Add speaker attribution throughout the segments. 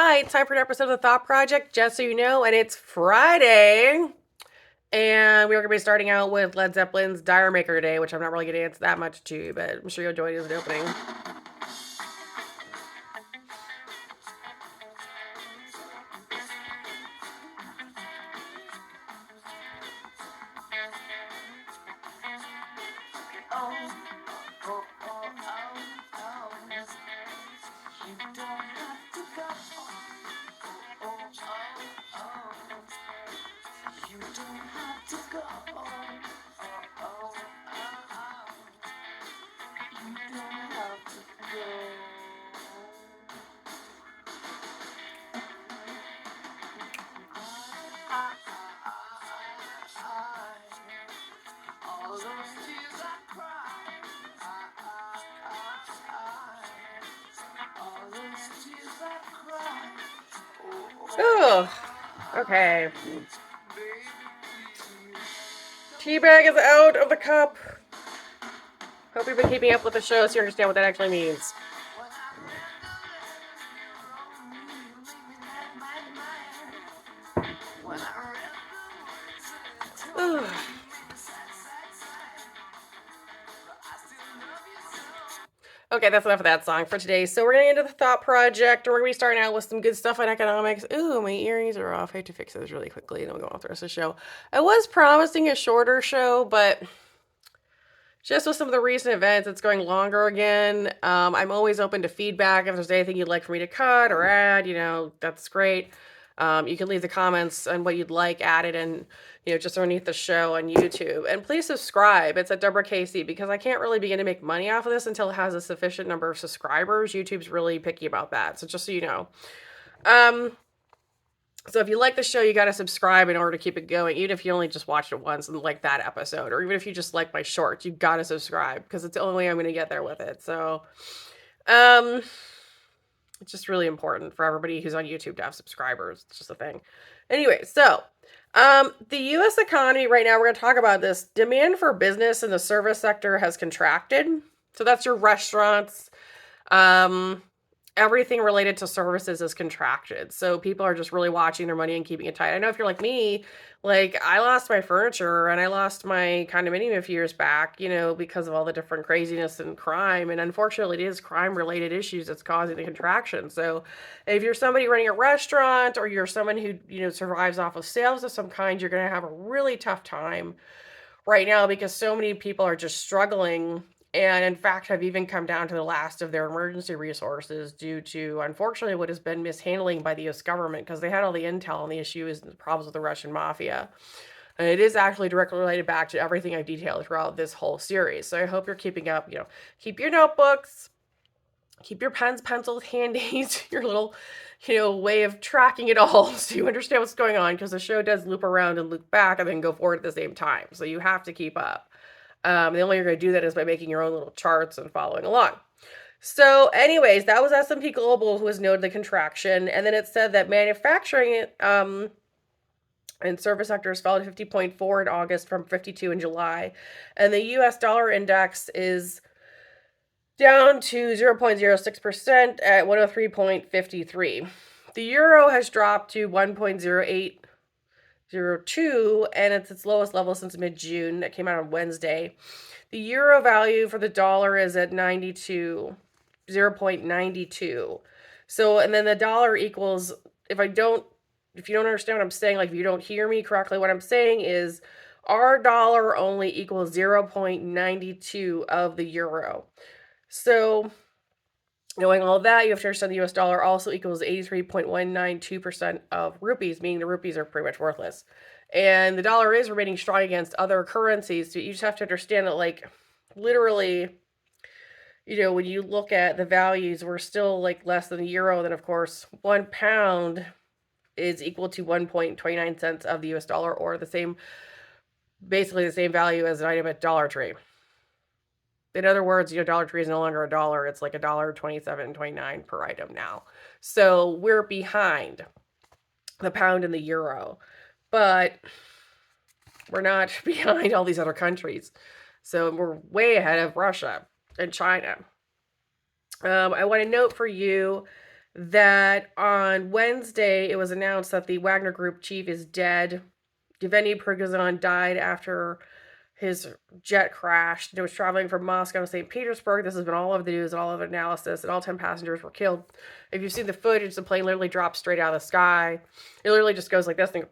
Speaker 1: Hi, it's time for an episode of the Thought Project, just so you know, and it's Friday. And we're going to be starting out with Led Zeppelin's Dyer Maker today, which I'm not really going to answer that much to, but I'm sure you'll enjoy it as an opening. Oh, okay. Teabag is out of the cup. Hope you've been keeping up with the show so you understand what that actually means. Ugh. Okay, that's enough of that song for today. So we're going to get into the Thought Project. We're going to be starting out with some good stuff on economics. Ooh, my earrings are off. I have to fix those really quickly, and then we'll go on with the rest of the show. I was promising a shorter show, but just with some of the recent events, it's going longer again. I'm always open to feedback. If there's anything you'd like for me to cut or add, that's great. You can leave the comments on what you'd like added and, just underneath the show on YouTube. And please subscribe. It's at Deborah Casey because I can't really begin to make money off of this until it has a sufficient number of subscribers. YouTube's really picky about that. So just so you know. So if you like the show, you got to subscribe in order to keep it going. Even if you only just watched it once and like that episode, or even if you just like my shorts, you got to subscribe because it's the only way I'm going to get there with it. So, it's just really important for everybody who's on YouTube to have subscribers. It's just a thing. Anyway, so the U.S. economy right now, we're going to talk about this. Demand for business in the service sector has contracted. So that's your restaurants. Everything related to services is contracted. So people are just really watching their money and keeping it tight. I know if you're like me, like I lost my furniture and I lost my condominium a few years back, because of all the different craziness and crime. And unfortunately, it is crime related issues that's causing the contraction. So if you're somebody running a restaurant or you're someone who, survives off of sales of some kind, you're going to have a really tough time right now because so many people are just struggling and in fact have even come down to the last of their emergency resources due to, unfortunately, what has been mishandling by the U.S. government because they had all the intel on the issues and the problems with the Russian mafia. And it is actually directly related back to everything I've detailed throughout this whole series. So I hope you're keeping up. Keep your notebooks, keep your pens, pencils handy, your little, way of tracking it all so you understand what's going on because the show does loop around and loop back and then go forward at the same time. So you have to keep up. The only way you're going to do that is by making your own little charts and following along. So anyways, that was S&P Global who has noted the contraction. And then it said that manufacturing and service sectors fell to 50.4 in August from 52 in July. And the U.S. dollar index is down to 0.06% at 103.53. The euro has dropped to 1.0802, and it's its lowest level since mid-June. That came out on Wednesday. The euro value for the dollar is at 0.92. So, and then the dollar equals, if you don't understand what I'm saying, like if you don't hear me correctly, what I'm saying is our dollar only equals 0.92 of the euro. So, knowing all that, you have to understand the US dollar also equals 83.192% of rupees, meaning the rupees are pretty much worthless. And the dollar is remaining strong against other currencies. So you just have to understand that, like, literally, when you look at the values, we're still like less than the euro. Then, of course, £1 is equal to 1.29 cents of the US dollar, or basically the same value as an item at Dollar Tree. In other words, Dollar Tree is no longer a dollar. It's like $1.27.29 per item now. So we're behind the pound and the euro, but we're not behind all these other countries. So we're way ahead of Russia and China. I want to note for you that on Wednesday it was announced that the Wagner Group chief is dead. Yevgeny Prigozhin died after his jet crashed. It was traveling from Moscow to St. Petersburg. This has been all over the news and all over the analysis, and all 10 passengers were killed. If you've seen the footage, the plane literally drops straight out of the sky. It literally just goes like this thing,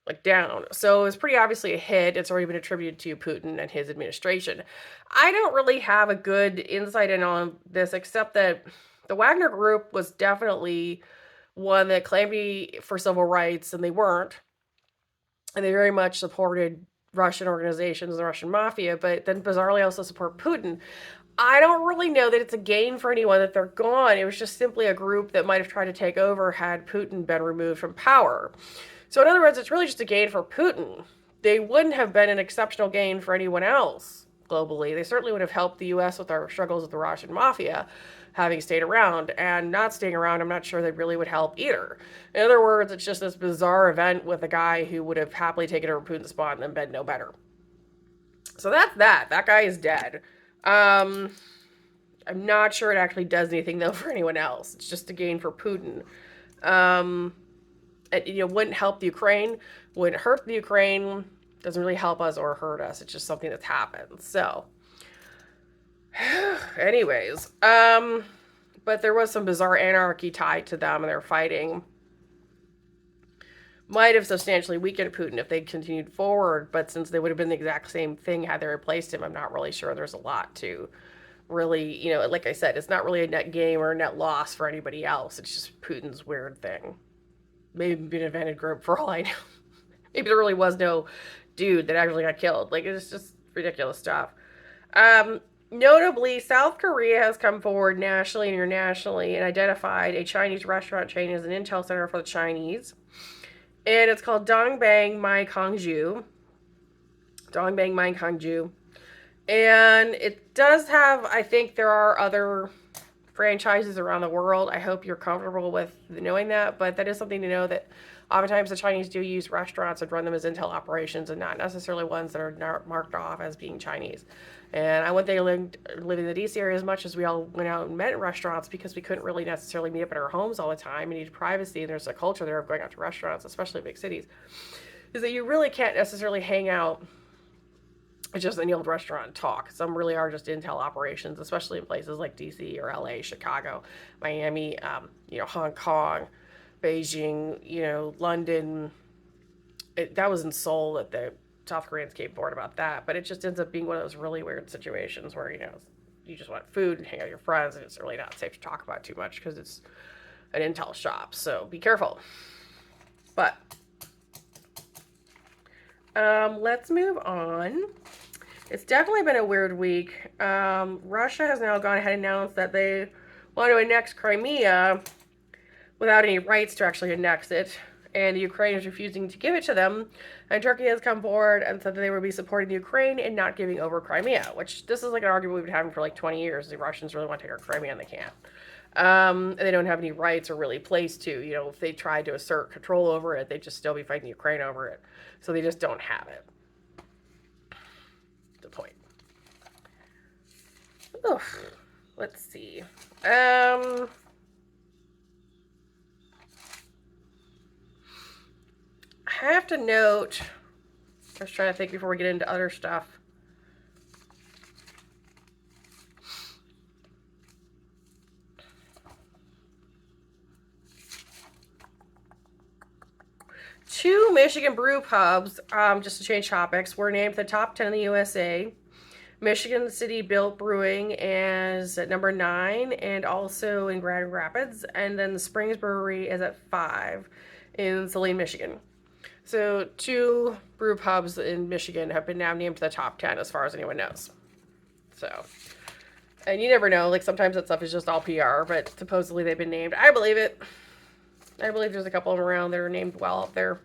Speaker 1: like down. So it's pretty obviously a hit. It's already been attributed to Putin and his administration. I don't really have a good insight in on this, except that the Wagner Group was definitely one that claimed to be for civil rights, and they weren't. And they very much supported Russian organizations, the Russian mafia, but then bizarrely also support Putin. I don't really know that it's a gain for anyone that they're gone. It was just simply a group that might have tried to take over had Putin been removed from power. So, in other words, it's really just a gain for Putin. They wouldn't have been an exceptional gain for anyone else globally. They certainly would have helped the U.S. with our struggles with the Russian mafia, having stayed around. And not staying around, I'm not sure they really would help either. In other words, it's just this bizarre event with a guy who would have happily taken over Putin's spot and then been no better. So that's that. That guy is dead. I'm not sure it actually does anything, though, for anyone else. It's just a gain for Putin. It wouldn't help the Ukraine, wouldn't hurt the Ukraine, doesn't really help us or hurt us. It's just something that's happened. So, anyways, but there was some bizarre anarchy tied to them, and they're fighting. Might have substantially weakened Putin if they continued forward, but since they would have been the exact same thing had they replaced him, I'm not really sure there's a lot to really, like I said, it's not really a net gain or a net loss for anybody else. It's just Putin's weird thing. Maybe an invented group for all I know. Maybe there really was no dude that actually got killed. Like, it's just ridiculous stuff. Notably, South Korea has come forward nationally and internationally and identified a Chinese restaurant chain as an intel center for the Chinese. And it's called Dongbang Mai Kongju. Dongbang Mai Kongju. And it does have, I think there are other franchises around the world. I hope you're comfortable with knowing that, but that is something to know, that oftentimes the Chinese do use restaurants and run them as intel operations and not necessarily ones that are marked off as being Chinese. And I went there living in the DC area as much as we all went out and met in restaurants because we couldn't really necessarily meet up at our homes all the time. We needed privacy, and there's a culture there of going out to restaurants, especially in big cities, is that you really can't necessarily hang out just in the old restaurant and talk. Some really are just intel operations, especially in places like DC or LA, Chicago, Miami, Hong Kong, Beijing, London. That was in Seoul that the South Koreans came forward about that. But it just ends up being one of those really weird situations where, you just want food and hang out with your friends, and it's really not safe to talk about too much because it's an intel shop. So be careful. But let's move on. It's definitely been a weird week. Russia has now gone ahead and announced that they want to annex Crimea without any rights to actually annex it. And the Ukraine is refusing to give it to them. And Turkey has come forward and said that they would be supporting the Ukraine and not giving over Crimea, which this is like an argument we've been having for like 20 years. The Russians really want to take our Crimea and they can't. And they don't have any rights or really place to. If they tried to assert control over it, they'd just still be fighting Ukraine over it. So they just don't have it. The point. Oof. Let's see. I have to note, I was trying to think before we get into other stuff. Two Michigan brew pubs, just to change topics, were named the top 10 in the USA. Michigan City Built Brewing is at number 9, and also in Grand Rapids. And then the Springs Brewery is at 5 in Saline, Michigan. So 2 brew pubs in Michigan have been now named to the top 10 as far as anyone knows. So, and you never know, like sometimes that stuff is just all PR, but supposedly they've been named. I believe it. I believe there's a couple of them around that are named well up there.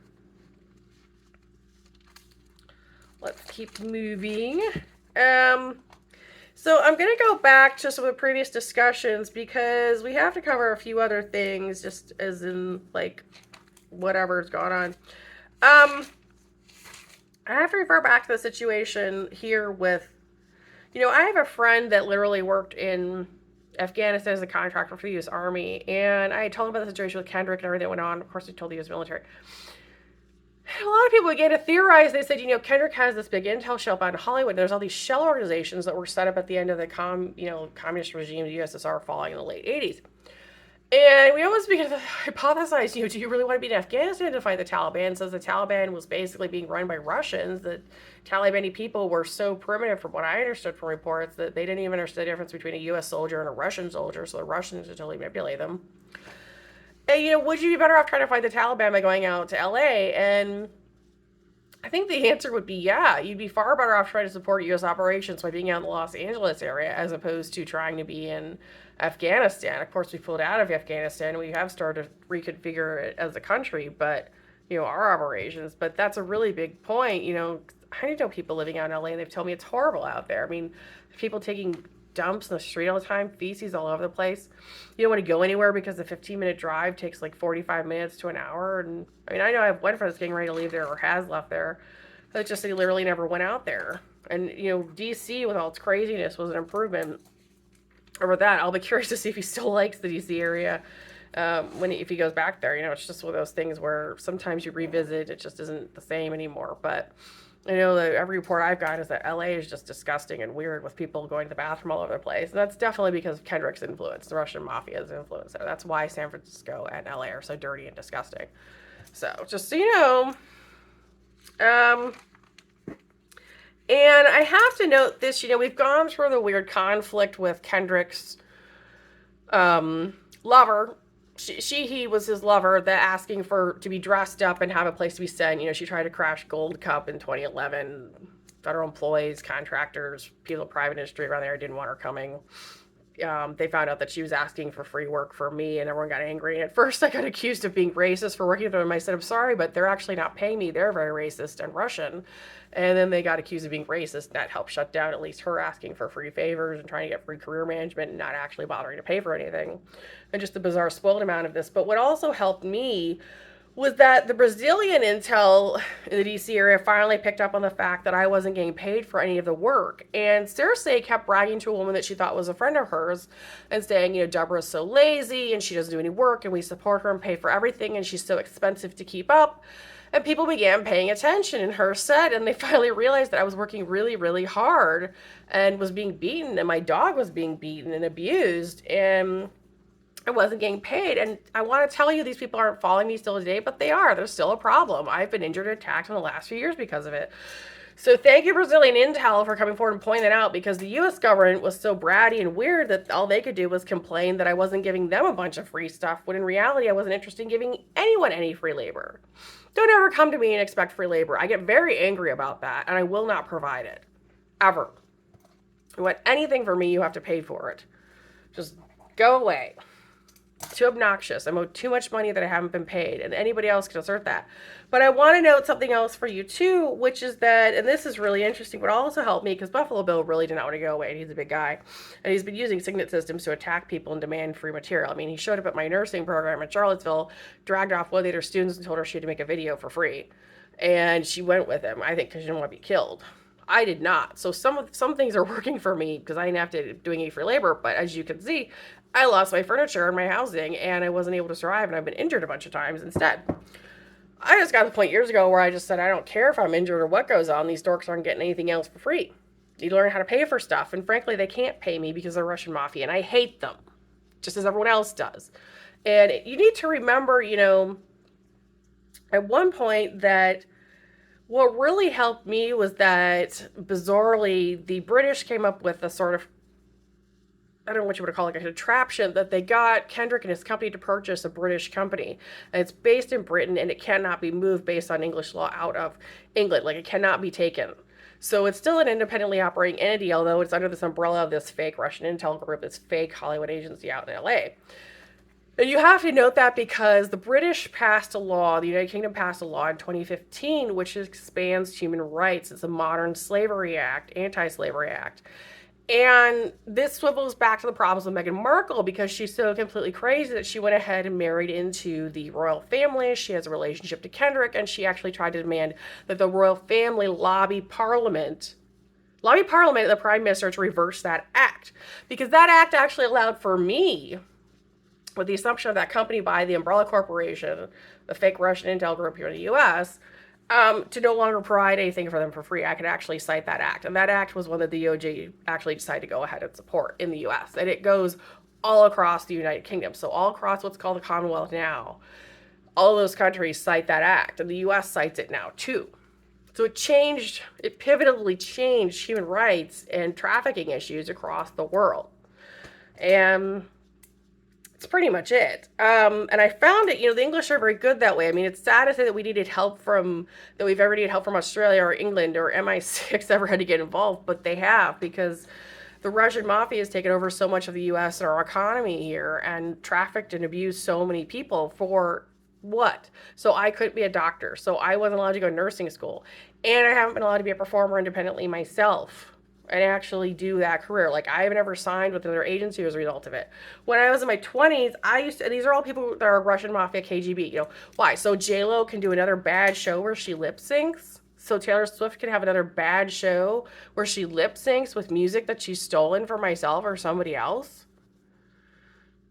Speaker 1: Let's keep moving. So I'm going to go back to some of the previous discussions because we have to cover a few other things, just as in, like, whatever's going on. I have to refer back to the situation here with, I have a friend that literally worked in Afghanistan as a contractor for the U.S. Army, and I told him about the situation with Kendrick and everything that went on. Of course, he told the U.S. military. And a lot of people began to theorize. They said, Kendrick has this big intel shell out in Hollywood. There's all these shell organizations that were set up at the end of the communist regime, the USSR falling in the late 80s. And we almost began to hypothesize, do you really want to be in Afghanistan to fight the Taliban? Since the Taliban was basically being run by Russians, the Talibani people were so primitive, from what I understood from reports, that they didn't even understand the difference between a U.S. soldier and a Russian soldier, so the Russians would totally manipulate them. And, would you be better off trying to fight the Taliban by going out to L.A.? And I think the answer would be yeah. You'd be far better off trying to support U.S. operations by being out in the Los Angeles area as opposed to trying to be in Afghanistan. Of course, we pulled out of Afghanistan. We have started to reconfigure it as a country, but, our operations. But that's a really big point. I know people living out in LA, and they've told me it's horrible out there. I mean, people taking dumps in the street all the time, feces all over the place. You don't want to go anywhere because the 15-minute drive takes like 45 minutes to an hour. And I know I have one friend that's getting ready to leave there or has left there. That just, they literally never went out there. And, DC with all its craziness was an improvement over that. I'll be curious to see if he still likes the DC area if he goes back there. It's just one of those things where sometimes you revisit, it just isn't the same anymore. But I know that every report I've got is that LA is just disgusting and weird with people going to the bathroom all over the place. And that's definitely because of Kendrick's influence, the Russian mafia's influence there. That's why San Francisco and LA are so dirty and disgusting. So, just so you know. And I have to note this, we've gone through the weird conflict with Kendrick's lover. He was his lover, that asking to be dressed up and have a place to be sent. She tried to crash Gold Cup in 2011. Federal employees, contractors, people in the private industry around there didn't want her coming. They found out that she was asking for free work for me, and everyone got angry. And at first, I got accused of being racist for working with them. I said, I'm sorry, but they're actually not paying me. They're very racist and Russian. And then they got accused of being racist, and that helped shut down at least her asking for free favors and trying to get free career management and not actually bothering to pay for anything. And just the bizarre spoiled amount of this. But what also helped me was that the Brazilian intel in the DC area finally picked up on the fact that I wasn't getting paid for any of the work. And Cersei kept bragging to a woman that she thought was a friend of hers and saying, Deborah's so lazy and she doesn't do any work and we support her and pay for everything and she's so expensive to keep up. And people began paying attention in her set, and they finally realized that I was working really, really hard and was being beaten, and my dog was being beaten and abused, and I wasn't getting paid. And I want to tell you, these people aren't following me still today, but they are. There's still a problem. I've been injured and attacked in the last few years because of it. So thank you, Brazilian Intel, for coming forward and pointing that out, because the U.S. government was so bratty and weird that all they could do was complain that I wasn't giving them a bunch of free stuff, when in reality I wasn't interested in giving anyone any free labor. Don't ever come to me and expect free labor. I get very angry about that, and I will not provide it. Ever. You want anything from me, you have to pay for it. Just go away. Too obnoxious. I'm owed too much money that I haven't been paid, and anybody else can assert that. But I want to note something else for you too, which is that, and this is really interesting, but also helped me because Buffalo Bill really did not want to go away, and he's a big guy, and he's been using signet systems to attack people and demand free material. He showed up at my nursing program in Charlottesville, dragged off one of the other students, and told her she had to make a video for free, and she went with him, I think, because she didn't want to be killed. I did not. So some things are working for me because I didn't have to do any free labor, but as you can see, I lost my furniture and my housing, and I wasn't able to survive, and I've been injured a bunch of times instead. I just got to the point years ago where I just said, I don't care if I'm injured or what goes on. These dorks aren't getting anything else for free. You learn how to pay for stuff, and frankly, they can't pay me because they're Russian mafia, and I hate them, just as everyone else does. And you need to remember, at one point that what really helped me was that, bizarrely, the British came up with a sort of, I don't know what you would call it, like a contraption that they got Kendrick and his company to purchase a British company. And it's based in Britain, and it cannot be moved based on English law out of England. Like, it cannot be taken. So it's still an independently operating entity, although it's under this umbrella of this fake Russian intel group, this fake Hollywood agency out in LA. And you have to note that because the British passed a law, the United Kingdom passed a law in 2015, which expands human rights. It's a modern slavery act, anti-slavery act. And this swivels back to the problems with Meghan Markle because she's so completely crazy that she went ahead and married into the royal family. She has a relationship to Kendrick, and she actually tried to demand that the royal family lobby Parliament lobby Parliament and the Prime Minister to reverse that act. Because that act actually allowed for me, with the assumption of that company by the umbrella corporation, the fake Russian intel group here in the U.S., to no longer provide anything for them for free. I could actually cite that act. And that act was one that the DOJ actually decided to go ahead and support in the U.S. And it goes all across the United Kingdom. So all across what's called the Commonwealth now, all of those countries cite that act. And the U.S. cites it now, too. So it pivotally changed human rights and trafficking issues across the world. And that's pretty much it. And I found it, the English are very good that way. I mean, it's sad to say that we've ever needed help from Australia or England or MI6 ever had to get involved, but they have, because the Russian mafia has taken over so much of the U.S. and our economy here and trafficked and abused so many people for what? So I couldn't be a doctor. So I wasn't allowed to go to nursing school. And I haven't been allowed to be a performer independently myself and actually do that career. Like, I haven't ever signed with another agency as a result of it. When I was in my 20s, these are all people that are Russian mafia KGB. Why? So J.Lo can do another bad show where she lip syncs. So Taylor Swift can have another bad show where she lip syncs with music that she's stolen from myself or somebody else.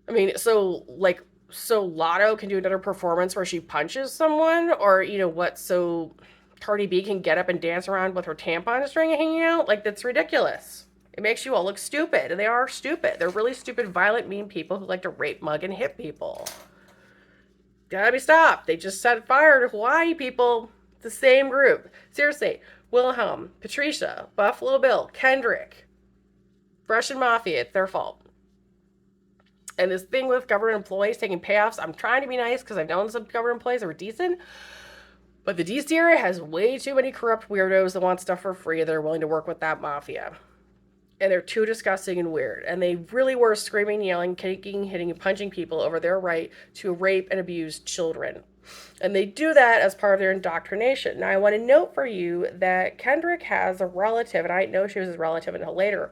Speaker 1: I mean, so Lotto can do another performance where she punches someone, or so Cardi B can get up and dance around with her tampon string hanging out. Like, that's ridiculous. It makes you all look stupid, and they are stupid. They're really stupid, violent, mean people who like to rape, mug, and hit people. Gotta be stopped. They just set fire to Hawaii people. The same group. Seriously, Wilhelm, Patricia, Buffalo Bill, Kendrick, Russian Mafia, it's their fault. And this thing with government employees taking payoffs, I'm trying to be nice because I've known some government employees that were decent. But the DC area has way too many corrupt weirdos that want stuff for free that are willing to work with that mafia. And they're too disgusting and weird. And they really were screaming, yelling, kicking, hitting, and punching people over their right to rape and abuse children. And they do that as part of their indoctrination. Now, I want to note for you that Kendrick has a relative, and I didn't know she was his relative until later,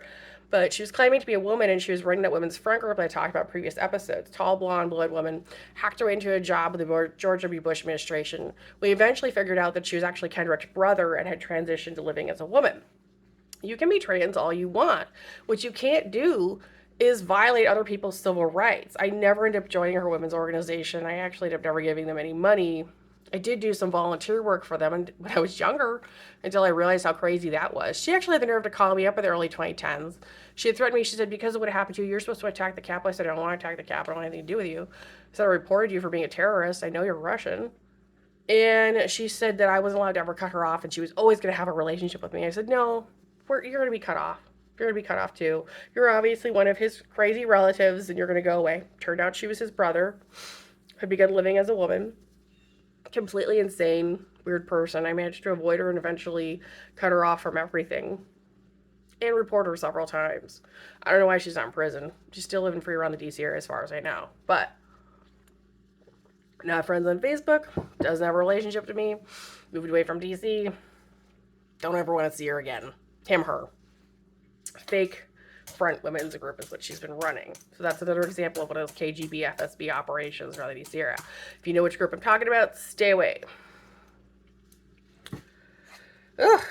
Speaker 1: but she was claiming to be a woman, and she was running that women's front group I talked about in previous episodes. Tall, blonde, blonde woman, hacked her way into a job with the George W. Bush administration. We eventually figured out that she was actually Kendrick's brother and had transitioned to living as a woman. You can be trans all you want. What you can't do is violate other people's civil rights. I never ended up joining her women's organization. I actually ended up never giving them any money. I did do some volunteer work for them when I was younger, until I realized how crazy that was. She actually had the nerve to call me up in the early 2010s. She had threatened me. She said, because of what happened to you, you're supposed to attack the Capitol. I said, I don't want to attack the Capitol. I don't have anything to do with you. I said, I reported you for being a terrorist. I know you're Russian. And she said that I wasn't allowed to ever cut her off, and she was always going to have a relationship with me. I said, no, you're going to be cut off. You're going to be cut off too. You're obviously one of his crazy relatives, and you're going to go away. Turned out she was his brother, had begun living as a woman. Completely insane, weird person. I managed to avoid her and eventually cut her off from everything and report her several times. I don't know why she's not in prison. She's still living free around the DC area as far as I know. But not friends on Facebook, doesn't have a relationship to me, moved away from DC, don't ever want to see her again. Him, her. Fake front women's group is what she's been running. So that's another example of one of those KGB, FSB operations around the DC area. If you know which group I'm talking about, stay away. Ugh.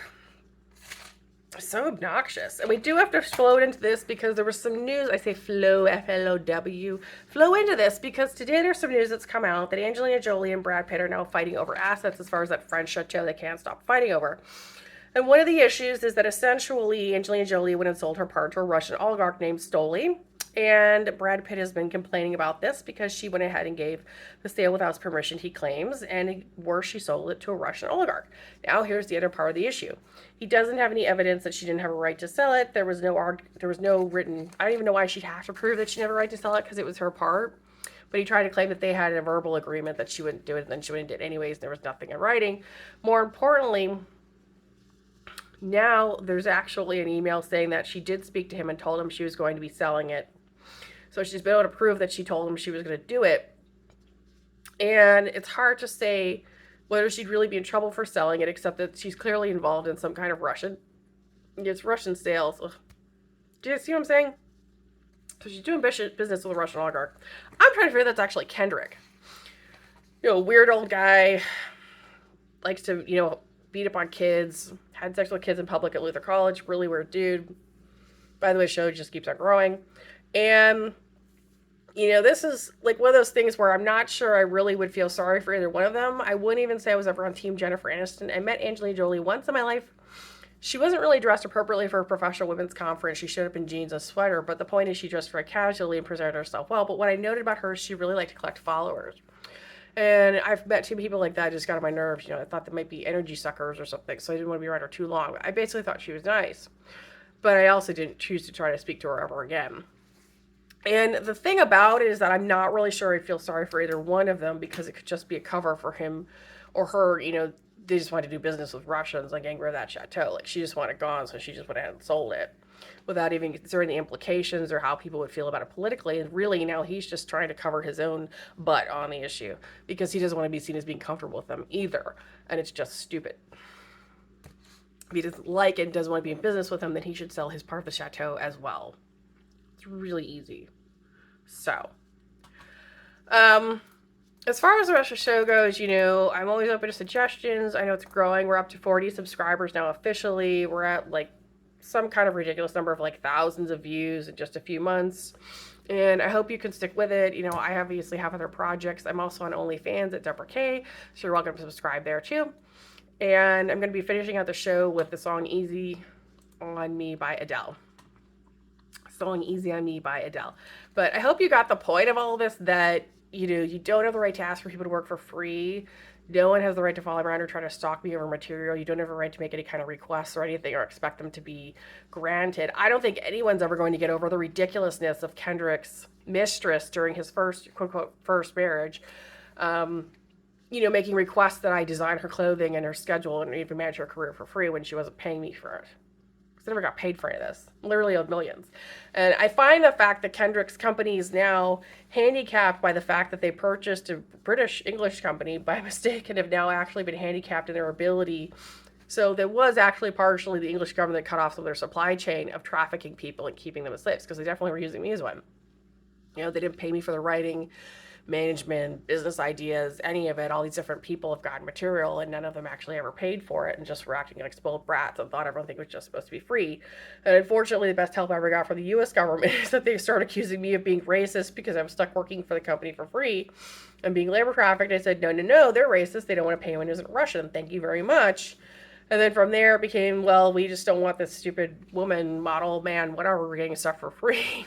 Speaker 1: So obnoxious. And we do have to flow into this because there was some news. I say flow, F-L-O-W. Flow into this because today there's some news that's come out that Angelina Jolie and Brad Pitt are now fighting over assets as far as that French chateau they can't stop fighting over. And one of the issues is that essentially Angelina Jolie went and sold her part to a Russian oligarch named Stoli. And Brad Pitt has been complaining about this because she went ahead and gave the sale without his permission, he claims, and worse, she sold it to a Russian oligarch. Now, here's the other part of the issue. He doesn't have any evidence that she didn't have a right to sell it. There was no written, I don't even know why she'd have to prove that she didn't have a right to sell it because it was her part. But he tried to claim that they had a verbal agreement that she wouldn't do it, and then she wouldn't do it anyways. There was nothing in writing. More importantly, now there's actually an email saying that she did speak to him and told him she was going to be selling it. So she's been able to prove that she told him she was going to do it. And it's hard to say whether she'd really be in trouble for selling it, except that she's clearly involved in some kind of it's Russian sales. Ugh. Do you see what I'm saying? So she's doing business with a Russian oligarch. I'm trying to figure that's actually Kendrick. Weird old guy, likes to, beat up on kids, had sex with kids in public at Luther College. Really weird dude. By the way, show just keeps on growing. And, this is like one of those things where I'm not sure I really would feel sorry for either one of them. I wouldn't even say I was ever on Team Jennifer Aniston. I met Angelina Jolie once in my life. She wasn't really dressed appropriately for a professional women's conference. She showed up in jeans and a sweater, but the point is she dressed very casually and presented herself well. But what I noted about her is she really liked to collect followers. And I've met two people like that. Just got on my nerves. I thought they might be energy suckers or something, so I didn't want to be around her too long. I basically thought she was nice. But I also didn't choose to try to speak to her ever again. And the thing about it is that I'm not really sure I feel sorry for either one of them because it could just be a cover for him or her. They just wanted to do business with Russians, like getting rid of that chateau. Like she just wanted it gone, so she just went ahead and sold it without even considering the implications or how people would feel about it politically. And really now he's just trying to cover his own butt on the issue because he doesn't want to be seen as being comfortable with them either. And it's just stupid. If he doesn't like it and doesn't want to be in business with them, then he should sell his part of the chateau as well. It's really easy. So, as far as the rest of the show goes, I'm always open to suggestions. I know it's growing. We're up to 40 subscribers now officially. We're at some kind of ridiculous number of thousands of views in just a few months. And I hope you can stick with it. I obviously have other projects. I'm also on OnlyFans at Deborah K, so you're welcome to subscribe there too. And I'm going to be finishing out the show with the song Easy on Me by Adele. Song Easy on Me by Adele. But I hope you got the point of all of this, that, you don't have the right to ask for people to work for free. No one has the right to follow around or try to stalk me over material. You don't have a right to make any kind of requests or anything or expect them to be granted. I don't think anyone's ever going to get over the ridiculousness of Kendrick's mistress during his first, quote unquote, first marriage. Making requests that I design her clothing and her schedule and even manage her career for free when she wasn't paying me for it. I never got paid for any of this. Literally owed millions. And I find the fact that Kendrick's company is now handicapped by the fact that they purchased a British English company by mistake and have now actually been handicapped in their ability. So there was actually partially the English government that cut off some of their supply chain of trafficking people and keeping them as slaves, because they definitely were using me as one. They didn't pay me for the writing, management, business ideas, any of it. All these different people have gotten material and none of them actually ever paid for it and just were acting like spoiled brats and thought everything was just supposed to be free. And unfortunately, the best help I ever got from the U.S. government is that they started accusing me of being racist because I'm stuck working for the company for free and being labor trafficked. I said, no, they're racist. They don't want to pay anyone who isn't Russian. Thank you very much. And then from there it became, well, we just don't want this stupid woman, model, man, whatever, we're getting stuff for free.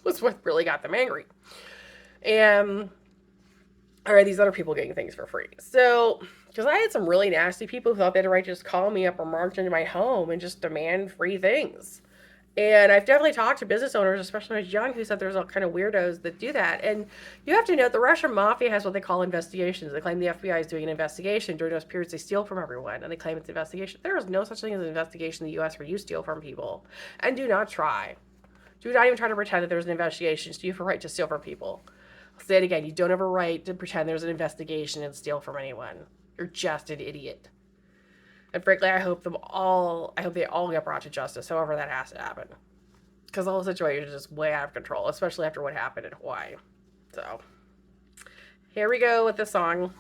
Speaker 1: Was what really got them angry. And these other people getting things for free. So, because I had some really nasty people who thought they had a right to just call me up or march into my home and just demand free things. And I've definitely talked to business owners, especially when I was young, who said there's all kind of weirdos that do that. And you have to note the Russian mafia has what they call investigations. They claim the FBI is doing an investigation during those periods they steal from everyone, and they claim it's an investigation. There is no such thing as an investigation in the U.S. where you steal from people. And do not try. Do not even try to pretend that there's an investigation. So you have a right to steal from people. I'll say it again. You don't have a right to pretend there's an investigation and steal from anyone. You're just an idiot. And frankly, I hope they all get brought to justice, however that has to happen. Because the whole situation is just way out of control, especially after what happened in Hawaii. So, here we go with the song.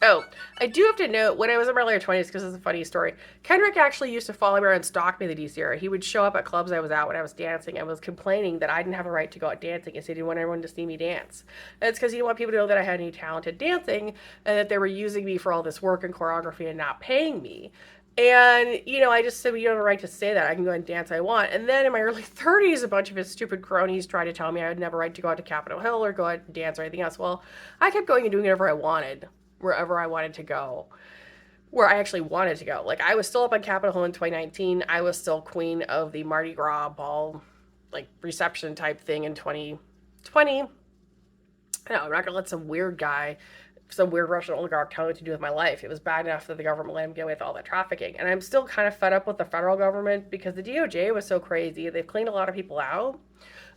Speaker 1: Oh, I do have to note, when I was in my early 20s, because it's a funny story, Kendrick actually used to follow me around and stalk me in the DC area. He would show up at clubs I was at when I was dancing and was complaining that I didn't have a right to go out dancing and he didn't want everyone to see me dance. And it's because he didn't want people to know that I had any talent at dancing and that they were using me for all this work and choreography and not paying me. And, I just said, well, you don't have a right to say that. I can go and dance I want. And then in my early 30s, a bunch of his stupid cronies tried to tell me I would never right to go out to Capitol Hill or go out and dance or anything else. Well, I kept going and doing whatever I wanted, wherever I wanted to go, where I actually wanted to go. Like, I was still up on Capitol Hill in 2019. I was still queen of the Mardi Gras ball, reception type thing in 2020. No, I'm not going to let some weird guy, some weird Russian oligarch tell me what to do with my life. It was bad enough that the government let him get away with all that trafficking. And I'm still kind of fed up with the federal government because the DOJ was so crazy. They've cleaned a lot of people out.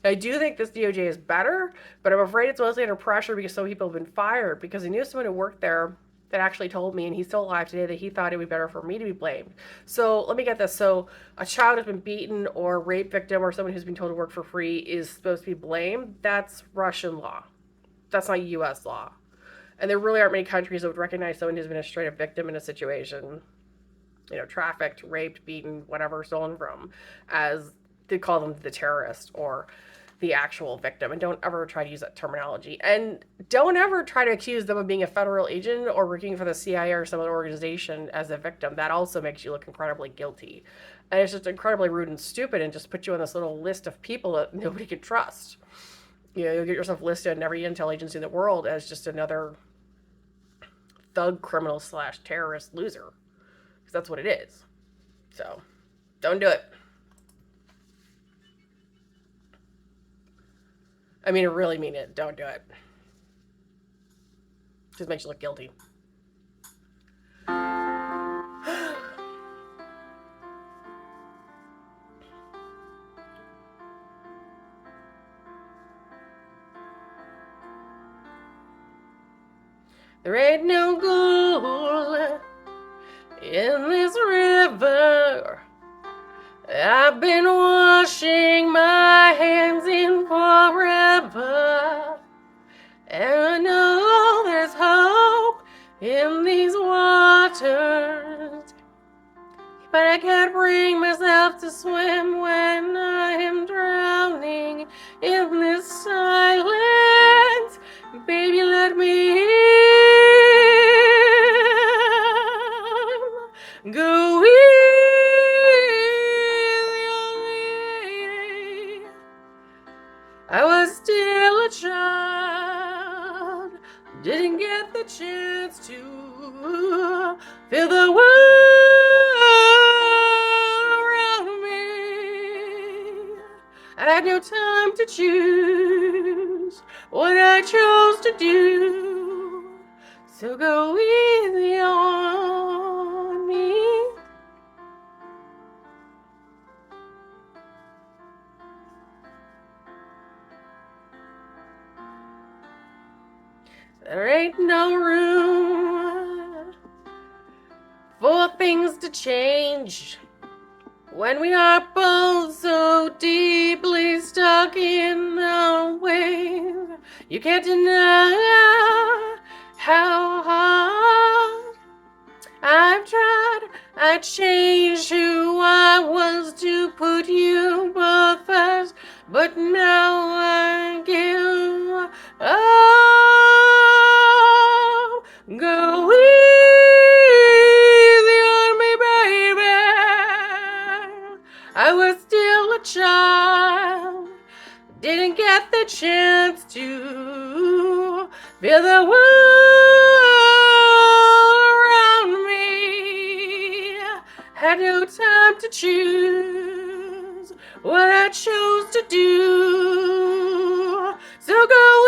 Speaker 1: I do think this DOJ is better, but I'm afraid it's mostly under pressure because some people have been fired, because I knew someone who worked there that actually told me, and he's still alive today, that he thought it would be better for me to be blamed. So let me get this. So a child who's been beaten or a rape victim or someone who's been told to work for free is supposed to be blamed. That's Russian law. That's not U.S. law. And there really aren't many countries that would recognize someone who's been a straight up victim in a situation, trafficked, raped, beaten, whatever, stolen from, as they call them the terrorist or the actual victim. And don't ever try to use that terminology. And don't ever try to accuse them of being a federal agent or working for the CIA or some other organization as a victim. That also makes you look incredibly guilty. And it's just incredibly rude and stupid and just put you on this little list of people that nobody can trust. You'll get yourself listed in every intel agency in the world as just another thug criminal slash terrorist loser. Because that's what it is. So, don't do it. I mean, I really mean it. Don't do it. Just makes you look guilty. There ain't no gold in this river. I've been washing my hands in forever. And I know there's hope in these waters. But I can't bring myself to swim when I am drowning in this silence. Baby, let me in. Go easy on me. I was still a child, didn't get the chance to feel the world around me. I had no time to choose what I chose to do, so go easy on me. There ain't no room for things to change when we are both so deeply stuck in a wave. You can't deny how hard I've tried. I changed who I was to put you both first, but now I give up. Go easy on me, baby. I was still a child, didn't get the chance to feel the world around me. Had no time to choose what I chose to do, so go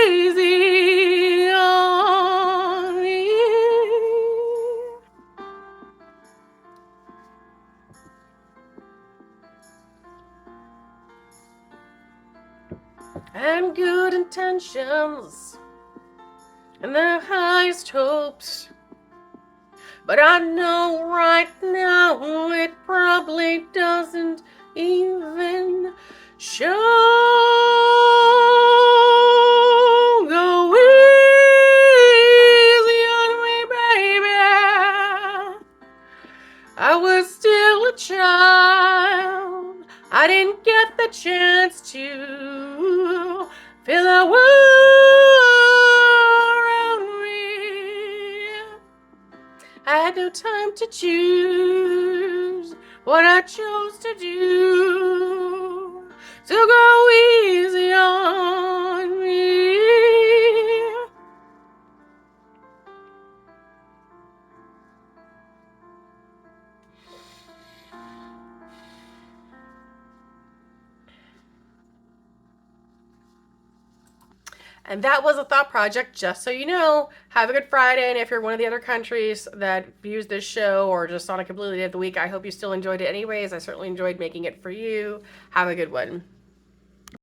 Speaker 1: easy on me. And good intentions and the highest hopes, but I know right now it probably doesn't even show. Go easy on me, baby. I was still a child, I didn't get the chance to feel the world around me. I had no time to choose what I chose to do, so go easy on me. And that was a thought project, just so you know. Have a good Friday, and if you're one of the other countries that views this show or just on a completely day of the week, I hope you still enjoyed it anyways. I certainly enjoyed making it for you. Have a good one.